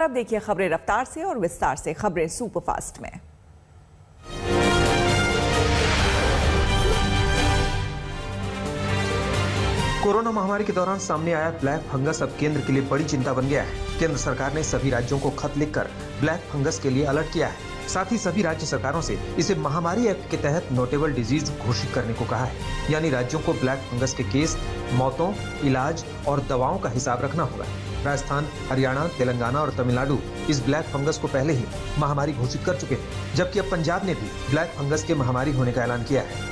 अब देखिए खबरें रफ्तार से और विस्तार से। खबरें सुपरफास्ट में। कोरोना महामारी के दौरान सामने आया ब्लैक फंगस अब केंद्र के लिए बड़ी चिंता बन गया है। केंद्र सरकार ने सभी राज्यों को खत लिखकर ब्लैक फंगस के लिए अलर्ट किया है। साथ ही सभी राज्य सरकारों से इसे महामारी एक्ट के तहत नोटेबल डिजीज घोषित करने को कहा है। यानी राज्यों को ब्लैक फंगस के केस, मौतों, इलाज और दवाओं का हिसाब रखना होगा। राजस्थान, हरियाणा, तेलंगाना और तमिलनाडु इस ब्लैक फंगस को पहले ही महामारी घोषित कर चुके हैं, जबकि अब पंजाब ने भी ब्लैक फंगस के महामारी होने का ऐलान किया है।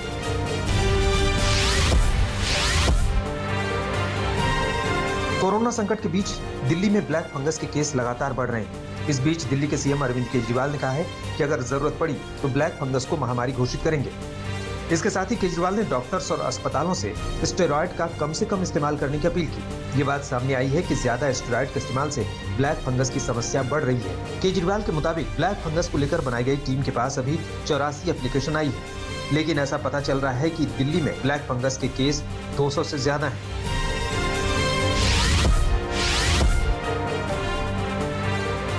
कोरोना संकट के बीच दिल्ली में ब्लैक फंगस के केस लगातार बढ़ रहे हैं। इस बीच दिल्ली के सीएम अरविंद केजरीवाल ने कहा है कि अगर जरूरत पड़ी तो ब्लैक फंगस को महामारी घोषित करेंगे। इसके साथ ही केजरीवाल ने डॉक्टर्स और अस्पतालों से स्टेरॉयड का कम से कम इस्तेमाल करने की अपील की। ये बात सामने आई है कि ज्यादा स्टेरॉयड के इस्तेमाल से ब्लैक फंगस की समस्या बढ़ रही है। केजरीवाल के मुताबिक ब्लैक फंगस को लेकर बनाई गई टीम के पास अभी 84 एप्लीकेशन आई है, लेकिन ऐसा पता चल रहा है कि दिल्ली में ब्लैक फंगस के केस 200 से ज्यादा हैं।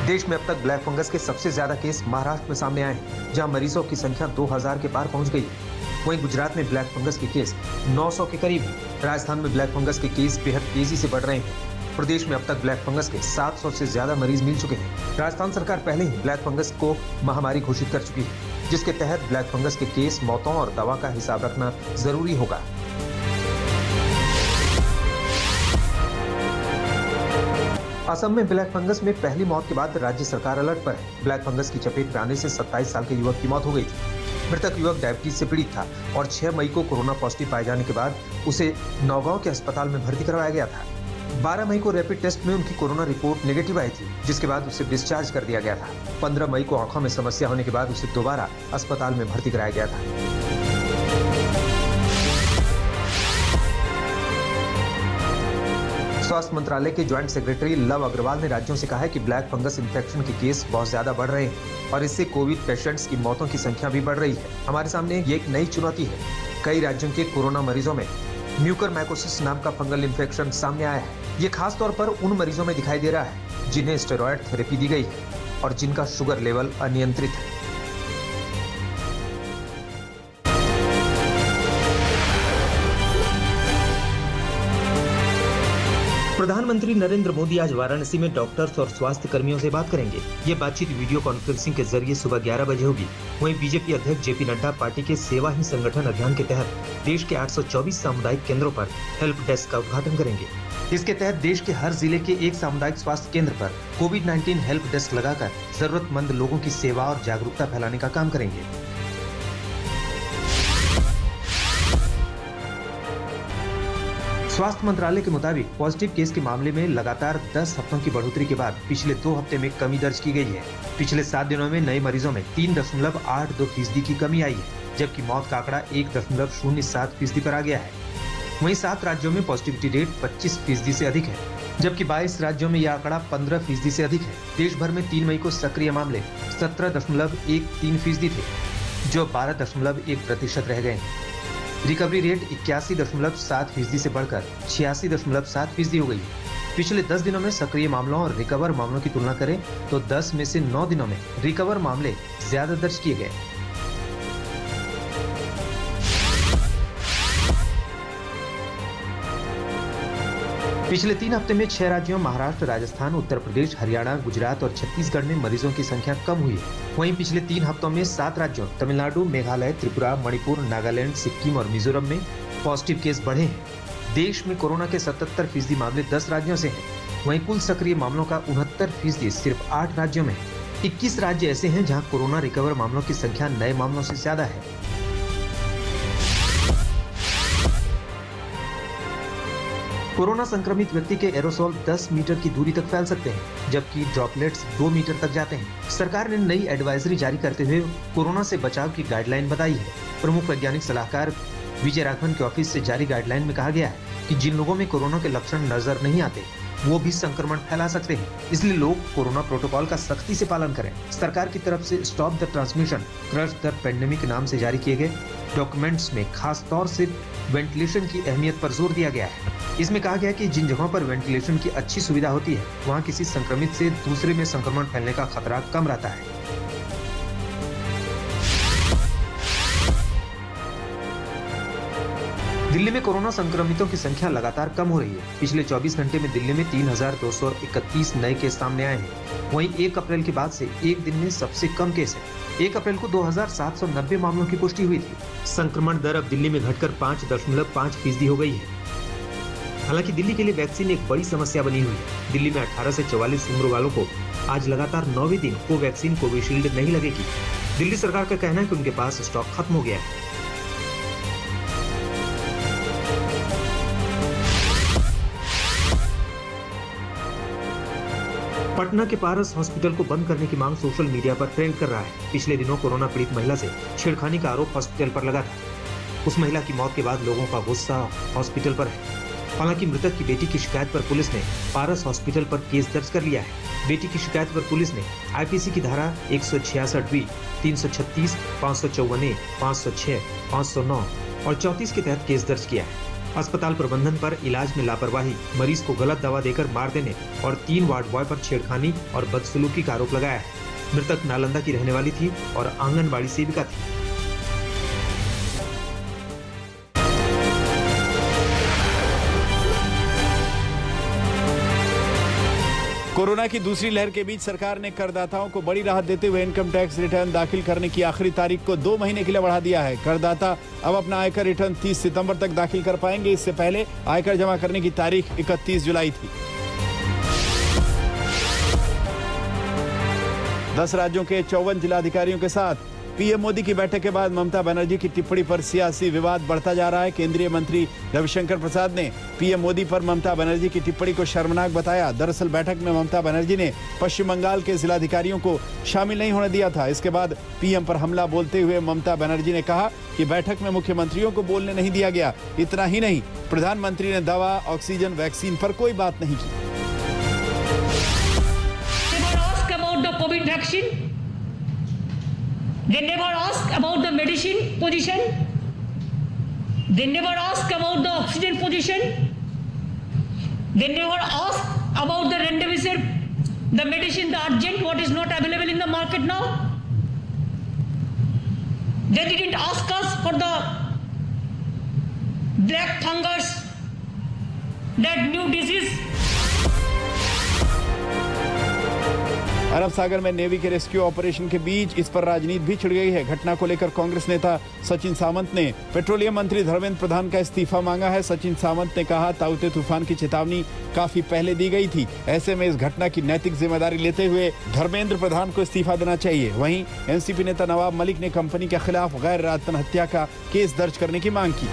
देश में अब तक ब्लैक फंगस के सबसे ज्यादा केस महाराष्ट्र में सामने आए हैं, जहां मरीजों की संख्या 2000 के पार पहुंच गई है। वहीं गुजरात में ब्लैक फंगस के केस 900 के करीब हैं। राजस्थान में ब्लैक फंगस के केस बेहद तेजी से बढ़ रहे हैं। प्रदेश में अब तक ब्लैक फंगस के 700 से ज्यादा मरीज मिल चुके हैं। राजस्थान सरकार पहले ही ब्लैक फंगस को महामारी घोषित कर चुकी है, जिसके तहत ब्लैक फंगस के केस, मौतों और दवा का हिसाब रखना जरूरी होगा। असम में ब्लैक फंगस में पहली मौत के बाद राज्य सरकार अलर्ट पर है। ब्लैक फंगस की चपेट में आने से 27 साल के युवक की मौत हो गई थी। मृतक युवक डायबिटीज से पीड़ित था और 6 मई को कोरोना पॉजिटिव पाए जाने के बाद उसे नौगांव के अस्पताल में भर्ती करवाया गया था। 12 मई को रैपिड टेस्ट में उनकी कोरोना रिपोर्ट नेगेटिव आई थी, जिसके बाद उसे डिस्चार्ज कर दिया गया था। 15 मई को आंखों में समस्या होने के बाद उसे दोबारा अस्पताल में भर्ती कराया गया था। स्वास्थ्य मंत्रालय के ज्वाइंट सेक्रेटरी लव अग्रवाल ने राज्यों से कहा है कि ब्लैक फंगस इन्फेक्शन के केस बहुत ज्यादा बढ़ रहे हैं और इससे कोविड पेशेंट्स की मौतों की संख्या भी बढ़ रही है। हमारे सामने ये एक नई चुनौती है। कई राज्यों के कोरोना मरीजों में म्यूकरमाइकोसिस नाम का फंगल इन्फेक्शन सामने आया है। ये खास तौर पर उन मरीजों में दिखाई दे रहा है जिन्हें स्टेरॉयड थेरेपी दी गई है और जिनका शुगर लेवल अनियंत्रित है। प्रधानमंत्री नरेंद्र मोदी आज वाराणसी में डॉक्टर्स और स्वास्थ्य कर्मियों से बात करेंगे। ये बातचीत वीडियो कॉन्फ्रेंसिंग के जरिए सुबह 11 बजे होगी। वहीं बीजेपी अध्यक्ष जेपी नड्डा पार्टी के सेवा ही संगठन अभियान के तहत देश के 824 सामुदायिक केंद्रों पर हेल्प डेस्क का उद्घाटन करेंगे। इसके तहत देश के हर जिले के एक सामुदायिक स्वास्थ्य केंद्र पर कोविड-19 हेल्प डेस्क लगाकर जरूरतमंद लोगों की सेवा और जागरूकता फैलाने का काम करेंगे। स्वास्थ्य मंत्रालय के मुताबिक पॉजिटिव केस के मामले में लगातार 10 हफ्तों की बढ़ोतरी के बाद पिछले 2 हफ्ते में कमी दर्ज की गई है। पिछले 7 दिनों में नए मरीजों में 3.82% की कमी आई है, जबकि मौत का आंकड़ा 1.07% पर आ गया है। वहीं 7 राज्यों में पॉजिटिविटी रेट 25% से अधिक है, जबकि 22 राज्यों में यह आंकड़ा 15% से अधिक है। देश भर में 3 मई को सक्रिय मामले 17.13% थे, जो 12.1% रह गए हैं। रिकवरी रेट 81.7% से बढ़कर 86.7% हो गई है। पिछले 10 दिनों में सक्रिय मामलों और रिकवर मामलों की तुलना करें तो 10 में से 9 दिनों में रिकवर मामले ज्यादा दर्ज किए गए। पिछले 3 हफ्ते में 6 राज्यों महाराष्ट्र, राजस्थान, उत्तर प्रदेश, हरियाणा, गुजरात और छत्तीसगढ़ में मरीजों की संख्या कम हुई है। वहीं पिछले 3 हफ्तों में 7 राज्यों तमिलनाडु, मेघालय, त्रिपुरा, मणिपुर, नागालैंड, सिक्किम और मिजोरम में पॉजिटिव केस बढ़े हैं। देश में कोरोना के 77% मामले 10 राज्यों से हैं। वहीं कुल सक्रिय मामलों का 69% सिर्फ 8 राज्यों में है। 21 राज्य ऐसे हैं जहाँ कोरोना रिकवर मामलों की संख्या नए मामलों से ज्यादा है। कोरोना संक्रमित व्यक्ति के एरोसोल 10 मीटर की दूरी तक फैल सकते हैं, जबकि ड्रॉपलेट्स 2 मीटर तक जाते हैं। सरकार ने नई एडवाइजरी जारी करते हुए कोरोना से बचाव की गाइडलाइन बताई है। प्रमुख वैज्ञानिक सलाहकार विजय राघवन के ऑफिस से जारी गाइडलाइन में कहा गया है कि जिन लोगों में कोरोना के लक्षण नजर नहीं आते वो भी संक्रमण फैला सकते हैं, इसलिए लोग कोरोना प्रोटोकॉल का सख्ती से पालन करें। सरकार की तरफ से stop the transmission, crush the pandemic नाम से जारी किए गए डॉक्यूमेंट्स में खास तौर से वेंटिलेशन की अहमियत पर जोर दिया गया है। इसमें कहा गया कि जिन जगहों पर वेंटिलेशन की अच्छी सुविधा होती है वहां किसी संक्रमित से दूसरे में संक्रमण फैलने का खतरा कम रहता है। दिल्ली में कोरोना संक्रमितों की संख्या लगातार कम हो रही है। पिछले 24 घंटे में दिल्ली में 3,231 नए केस सामने आए हैं। वहीं 1 अप्रैल के बाद से एक दिन में सबसे कम केस है। 1 अप्रैल को 2,790 मामलों की पुष्टि हुई थी। संक्रमण दर अब दिल्ली में घटकर 5.5% हो गई है। हालांकि दिल्ली के लिए वैक्सीन एक बड़ी समस्या बनी हुई है। दिल्ली में 18 से 44 उम्र वालों को आज लगातार 9वें दिन कोवैक्सीन कोविशील्ड नहीं लगेगी। दिल्ली सरकार का कहना है कि उनके पास स्टॉक खत्म हो गया है। पटना के पारस हॉस्पिटल को बंद करने की मांग सोशल मीडिया पर ट्रेंड कर रहा है। पिछले दिनों कोरोना पीड़ित महिला से छेड़खानी का आरोप हॉस्पिटल पर लगा था। उस महिला की मौत के बाद लोगों का गुस्सा हॉस्पिटल पर है। हालांकि मृतक की बेटी की शिकायत पर पुलिस ने पारस हॉस्पिटल पर केस दर्ज कर लिया है। बेटी की शिकायत पर पुलिस ने आईपीसी की धारा 166B, 336, 554A, 506, 509 और 34 के तहत केस दर्ज किया है। अस्पताल प्रबंधन पर इलाज में लापरवाही, मरीज को गलत दवा देकर मार देने और 3 वार्ड बॉय पर छेड़खानी और बदसलूकी का आरोप लगाया है। मृतक नालंदा की रहने वाली थी और आंगनबाड़ी सेविका थी। कोरोना की दूसरी लहर के बीच सरकार ने करदाताओं को बड़ी राहत देते हुए इनकम टैक्स रिटर्न दाखिल करने की आखिरी तारीख को 2 महीने के लिए बढ़ा दिया है। करदाता अब अपना आयकर रिटर्न 30 सितंबर तक दाखिल कर पाएंगे। इससे पहले आयकर जमा करने की तारीख 31 जुलाई थी। 10 राज्यों के 54 जिलाधिकारियों के साथ पीएम मोदी की बैठक के बाद ममता बनर्जी की टिप्पणी पर सियासी विवाद बढ़ता जा रहा है। केंद्रीय मंत्री रविशंकर प्रसाद ने पीएम मोदी पर ममता बनर्जी की टिप्पणी को शर्मनाक बताया। दरअसल बैठक में ममता बनर्जी ने पश्चिम बंगाल के जिलाधिकारियों को शामिल नहीं होने दिया था। इसके बाद पीएम पर हमला बोलते हुए ममता बनर्जी ने कहा कि बैठक में मुख्यमंत्रियों को बोलने नहीं दिया गया। इतना ही नहीं, प्रधानमंत्री ने दवा, ऑक्सीजन, वैक्सीन पर कोई बात नहीं की। They never ask about the medicine position. They never ask about the oxygen position. They never ask about the remdesivir, the medicine, the urgent, what is not available in the market now. They didn't ask us for the black fungus, that new disease. अरब सागर में navy के rescue operation के बीच इस पर राजनीति भी छिड़ गई है। घटना को लेकर कांग्रेस नेता सचिन सावंत ने पेट्रोलियम मंत्री धर्मेंद्र प्रधान का इस्तीफा मांगा है। सचिन सावंत ने कहा, ताउते तूफान की चेतावनी काफी पहले दी गई थी। ऐसे में इस घटना की नैतिक जिम्मेदारी लेते हुए धर्मेंद्र प्रधान को इस्तीफा देना चाहिए। वहीं एनसीपी नेता नवाब मलिक ने कंपनी के खिलाफ गैर इरादतन हत्या का केस दर्ज करने की मांग की।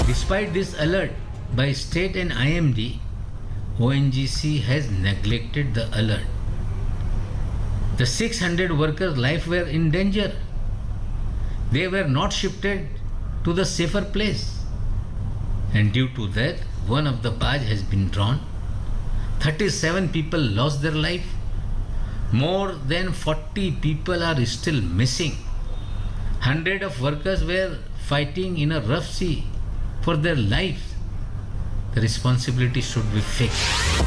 Despite this alert by state and IMD, ONGC has neglected the alert. The 600 workers' lives were in danger. They were not shifted to the safer place. And due to that, one of the barge has been drawn. 37 people lost their life. More than 40 people are still missing. Hundreds of workers were fighting in a rough sea for their lives. The responsibility should be fixed.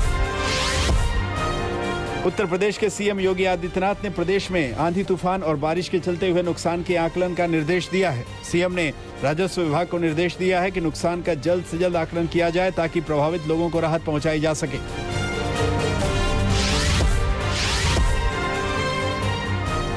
Uttar Pradesh के CM Yogi Adityanath ने प्रदेश में आंधी तूफान और बारिश के चलते हुए नुकसान के आकलन का निर्देश दिया है। सीएम ने राजस्व विभाग को निर्देश दिया है कि नुकसान का जल्द से जल्द आकलन किया जाए ताकि प्रभावित लोगों को राहत पहुंचाई जा सके।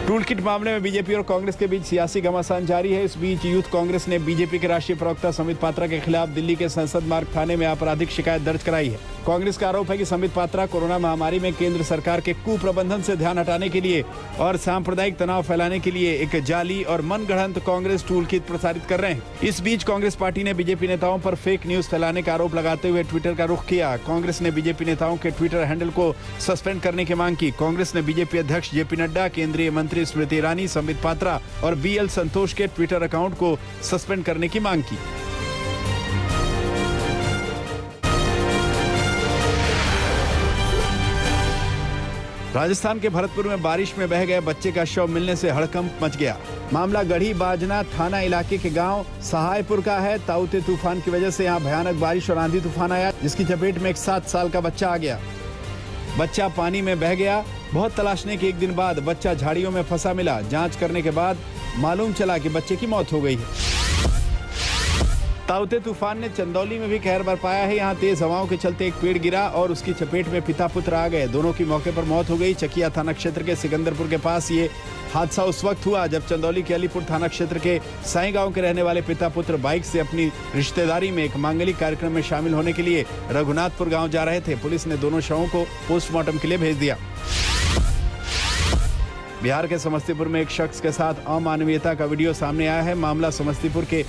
टूल किट मामले में बीजेपी और कांग्रेस के बीच सियासी घमासान जारी है। इस बीच यूथ कांग्रेस ने बीजेपी के राष्ट्रीय प्रवक्ता संबित पात्रा के खिलाफ दिल्ली के संसद मार्ग थाने में आपराधिक शिकायत दर्ज कराई है। कांग्रेस का आरोप है कि संबित पात्रा कोरोना महामारी में केंद्र सरकार के कुप्रबंधन से ध्यान हटाने के लिए और सांप्रदायिक तनाव फैलाने के लिए एक जाली और मनगढ़ंत कांग्रेस टूल किट प्रसारित कर रहे हैं। इस बीच कांग्रेस पार्टी ने बीजेपी नेताओं पर फेक न्यूज फैलाने का आरोप लगाते हुए ट्विटर का रुख किया। कांग्रेस ने बीजेपी नेताओं के ट्विटर हैंडल को सस्पेंड करने की मांग की। कांग्रेस ने बीजेपी अध्यक्ष जेपी नड्डा, केंद्रीय मंत्री स्मृति ईरानी, संबित पात्रा और बीएल संतोष के ट्विटर अकाउंट को सस्पेंड करने की मांग की। राजस्थान के भरतपुर में बारिश में बह गए बच्चे का शव मिलने से हड़कंप मच गया। मामला गढ़ी बाजना थाना इलाके के गांव सहायपुर का है। ताउते तूफान की वजह से यहां भयानक बारिश और आंधी तूफान आया, जिसकी चपेट में एक 7 साल का बच्चा आ गया। बच्चा पानी में बह गया। बहुत तलाशने के एक दिन बाद बच्चा झाड़ियों में फंसा मिला। जांच करने के बाद मालूम चला कि बच्चे की मौत हो गई है। ताउते तूफान ने चंदौली में भी कहर बरपाया है। यहाँ तेज हवाओं के चलते एक पेड़ गिरा और उसकी चपेट में पिता पुत्र आ गए। दोनों की मौके पर मौत हो गई। चकिया थाना क्षेत्र के सिकंदरपुर के पास ये हादसा उस वक्त हुआ जब चंदौली के अलीपुर थाना क्षेत्र के साई गांव के रहने वाले पिता पुत्र बाइक से अपनी रिश्तेदारी में एक मांगलिक कार्यक्रम में शामिल होने के लिए रघुनाथपुर गाँव जा रहे थे। पुलिस ने दोनों शवों को पोस्टमार्टम के लिए भेज दिया। बिहार के समस्तीपुर में एक शख्स के साथ अमानवीयता का वीडियो सामने आया है। मामला समस्तीपुर के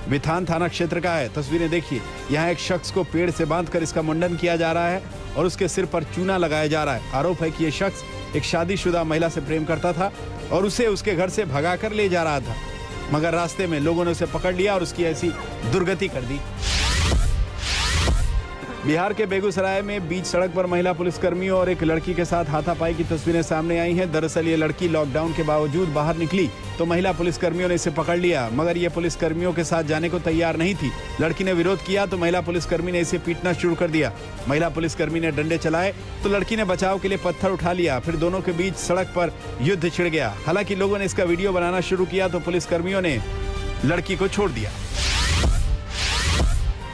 बिथान थाना क्षेत्र का है। तस्वीरें देखिए। यहाँ एक शख्स को पेड़ से बांधकर इसका मुंडन किया जा रहा है और उसके सिर पर चूना लगाया जा रहा है। आरोप है कि यह शख्स एक शादीशुदा महिला से प्रेम करता था और उसे उसके घर से भगाकर ले जा रहा था, मगर रास्ते में लोगों ने उसे पकड़ लिया और उसकी ऐसी दुर्गति कर दी। बिहार के बेगूसराय में बीच सड़क पर महिला पुलिसकर्मियों और एक लड़की के साथ हाथापाई की तस्वीरें सामने आई हैं। दरअसल ये लड़की लॉकडाउन के बावजूद बाहर निकली तो महिला पुलिसकर्मियों ने इसे पकड़ लिया, मगर ये पुलिसकर्मियों के साथ जाने को तैयार नहीं थी। लड़की ने विरोध किया तो महिला पुलिसकर्मी ने इसे पीटना शुरू कर दिया। महिला पुलिसकर्मी ने डंडे चलाए तो लड़की ने बचाव के लिए पत्थर उठा लिया। फिर दोनों के बीच सड़क पर युद्ध छिड़ गया। हालांकि लोगों ने इसका वीडियो बनाना शुरू किया तो पुलिसकर्मियों ने लड़की को छोड़ दिया।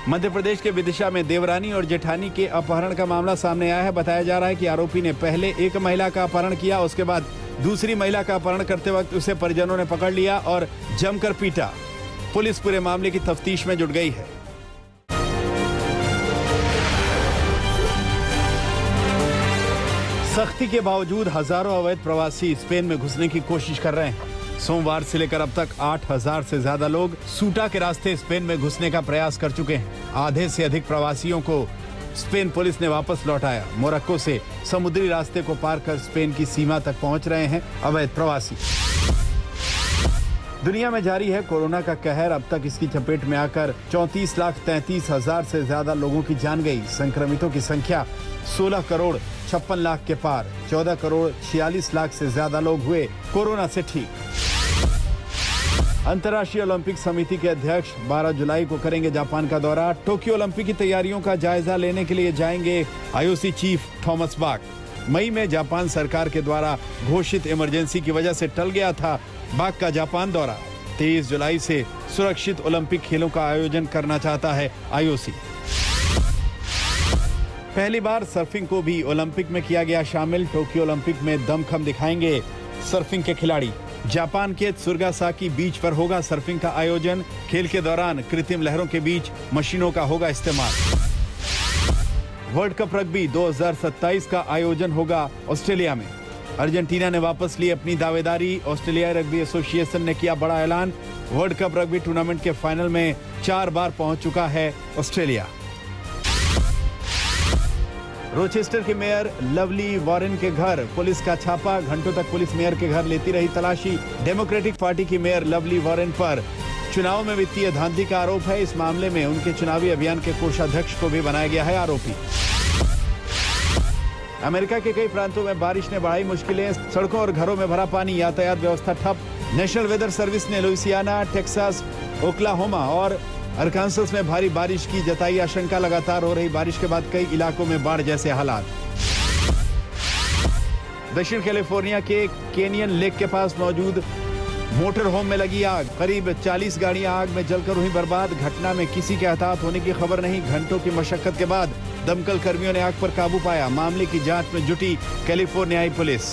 मध्य प्रदेश के विदिशा में देवरानी और जेठानी के अपहरण का मामला सामने आया है। बताया जा रहा है कि आरोपी ने पहले एक महिला का अपहरण किया, उसके बाद दूसरी महिला का अपहरण करते वक्त उसे परिजनों ने पकड़ लिया और जमकर पीटा। पुलिस पूरे मामले की तफ्तीश में जुट गई है। सख्ती के बावजूद हजारों अवैध प्रवासी स्पेन में घुसने की कोशिश कर रहे हैं। सोमवार से लेकर अब तक 8,000 से ज्यादा लोग सूटा के रास्ते स्पेन में घुसने का प्रयास कर चुके हैं। आधे से अधिक प्रवासियों को स्पेन पुलिस ने वापस लौटाया। मोरक्को से समुद्री रास्ते को पार कर स्पेन की सीमा तक पहुंच रहे हैं अवैध प्रवासी। दुनिया में जारी है कोरोना का कहर। अब तक इसकी चपेट में आकर 34,33,000 से ज्यादा लोगों की जान गई। संक्रमितों की संख्या 16 करोड़ 56 लाख के पार। 14 करोड़ 46 लाख से ज्यादा लोग हुए कोरोना से ठीक। अंतर्राष्ट्रीय ओलंपिक समिति के अध्यक्ष 12 जुलाई को करेंगे जापान का दौरा। टोक्यो ओलंपिक की तैयारियों का जायजा लेने के लिए जाएंगे आईओसी चीफ थॉमस बाक। मई में जापान सरकार के द्वारा घोषित इमरजेंसी की वजह से टल गया था बाक का जापान दौरा। 23 जुलाई से सुरक्षित ओलंपिक खेलों का आयोजन करना चाहता है आईओसी। पहली बार सर्फिंग को भी ओलंपिक में किया गया शामिल। टोक्यो ओलंपिक में दमखम दिखाएंगे सर्फिंग के खिलाड़ी। जापान के त्सुगासाकी बीच पर होगा सर्फिंग का आयोजन। खेल के दौरान कृत्रिम लहरों के बीच मशीनों का होगा इस्तेमाल। वर्ल्ड कप रग्बी 2027 का आयोजन होगा ऑस्ट्रेलिया में। अर्जेंटीना ने वापस ली अपनी दावेदारी। ऑस्ट्रेलिया रग्बी एसोसिएशन ने किया बड़ा ऐलान। वर्ल्ड कप रग्बी टूर्नामेंट के फाइनल में 4 बार पहुंच चुका है ऑस्ट्रेलिया। रोचेस्टर के मेयर लवली वॉरेन के घर पुलिस का छापा। घंटों तक पुलिस मेयर के घर लेती रही तलाशी। डेमोक्रेटिक पार्टी की मेयर लवली वॉरेन पर चुनाव में वित्तीय धांधली का आरोप है। इस मामले में उनके चुनावी अभियान के कोषाध्यक्ष को भी बनाया गया है आरोपी। अमेरिका के कई प्रांतों में बारिश ने बढ़ाई मुश्किलें। सड़कों और घरों में भरा पानी। यातायात व्यवस्था ठप। नेशनल वेदर सर्विस ने लुइसियाना, टेक्सास, ओक्लाहोमा और अरकानसास में भारी बारिश की जताई आशंका। लगातार हो रही बारिश के बाद कई इलाकों में बाढ़ जैसे हालात। दक्षिण कैलिफोर्निया के कैनियन लेक के पास मौजूद मोटर होम में लगी आग। करीब 40 गाड़ियां आग में जलकर हुई बर्बाद। घटना में किसी के हताहत होने की खबर नहीं। घंटों की मशक्कत के बाद दमकल कर्मियों ने आग पर काबू पाया। मामले की जांच में जुटी कैलिफोर्नियाई पुलिस।